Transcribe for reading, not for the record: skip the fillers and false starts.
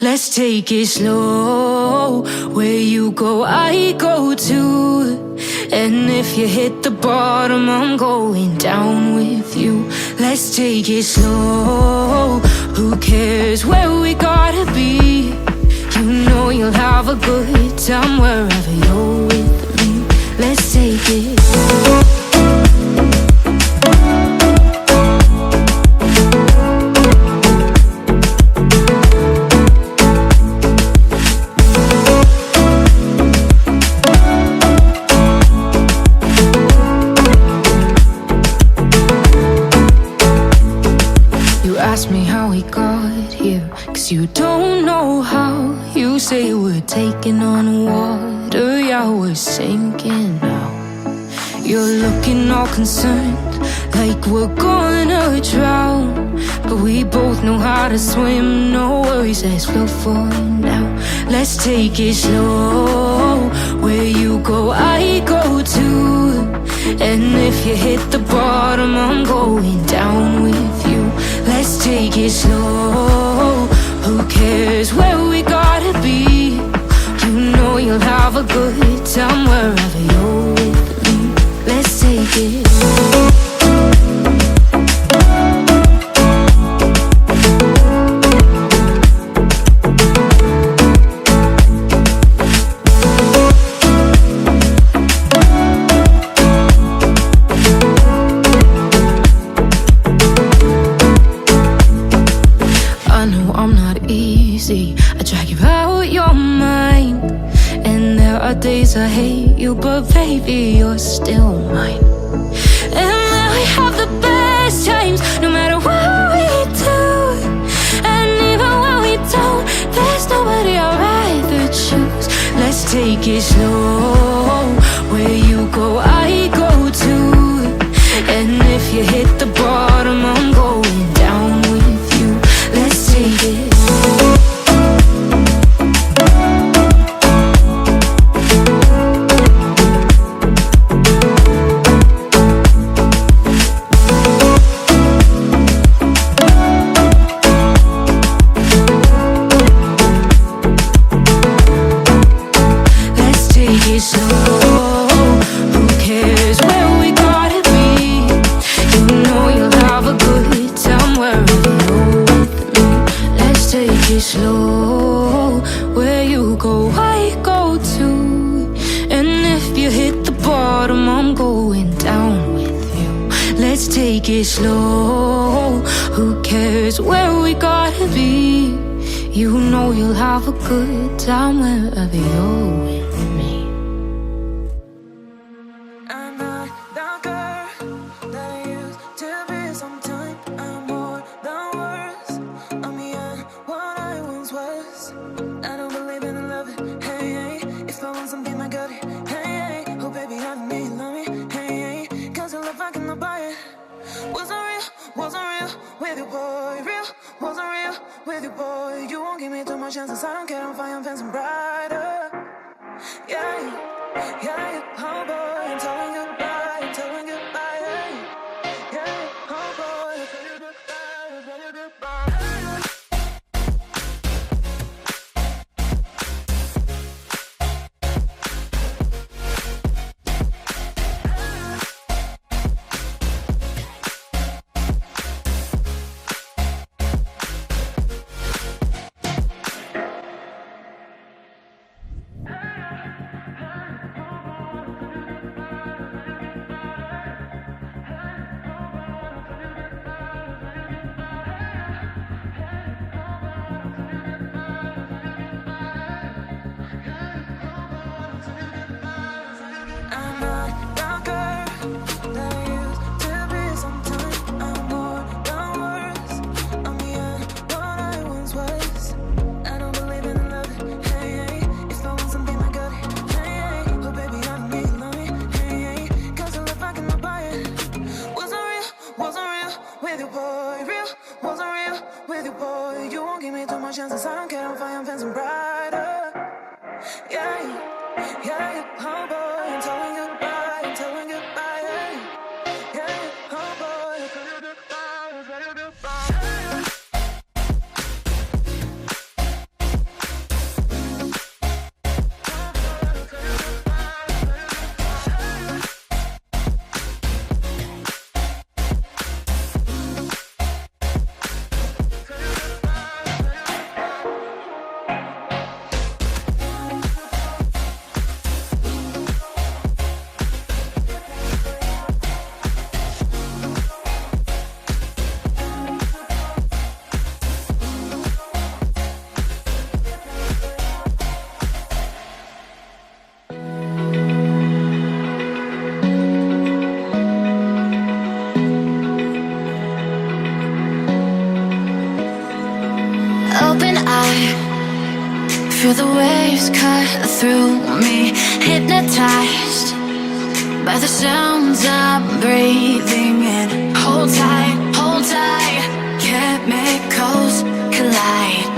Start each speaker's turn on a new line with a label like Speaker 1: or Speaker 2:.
Speaker 1: Let's take it slow. Where you go, I go too. And if you hit the bottom, I'm going down with you. Let's take it slow. Who cares where we gotta be? You know you'll have a good time wherever you're with me. Let's take it slow. Ask me how we got here, 'cause you don't know how. You say we're taking on water, yeah, we're sinking now. You're looking all concerned, like we're gonna drown. But we both know how to swim, no worries, let's float for now. Let's take it slow. Where you go, I go too. And if you hit the bottom, I'm going down with you. Let's take it slow. Who cares where we gotta be? You know you'll have a good time wherever you're with me. Let's take it slow. I drag you out your mind, and there are days I hate you, but baby, you're still mine. And then we have the best times, no matter what we do. And even when we don't, there's nobody I'd rather choose. Let's take it slow. Where you go, I go too. And if you hit the bottom, I'm going down with you. Let's take it slow. Slow, where you go, I go too. And if you hit the bottom, I'm going down with you. Let's take it slow. Who cares where we gotta be? You know you'll have a good time wherever you're with me.
Speaker 2: I'm not the girl that I used to be. Sometimes I'm more than words. I'm beyond what I once was. I don't believe in love, hey, hey. If I want something, I got it, hey, hey. Oh baby, I don't need love me, hey, hey. 'Cause your love, I cannot buy it. Wasn't real with you, boy. Real, wasn't real with you, boy. You won't give me too much chances, I don't care, I'm fine, I'm fancy brighter. Yeah, yeah, oh boy, I'm telling you goodbye, I'm telling you goodbye, yeah, yeah, oh boy, I'm telling you goodbye, I'm telling you goodbye. Chances, I don't care, I'm fine, I'm fancy brighter. Yeah, yeah, oh boy, I'm telling you goodbye, I'm telling you goodbye, yeah, yeah, oh boy, I'm telling you goodbye, I'm telling you goodbye.
Speaker 1: Feel the waves cut through me, hypnotized by the sounds I'm breathing in. Hold tight, chemicals collide.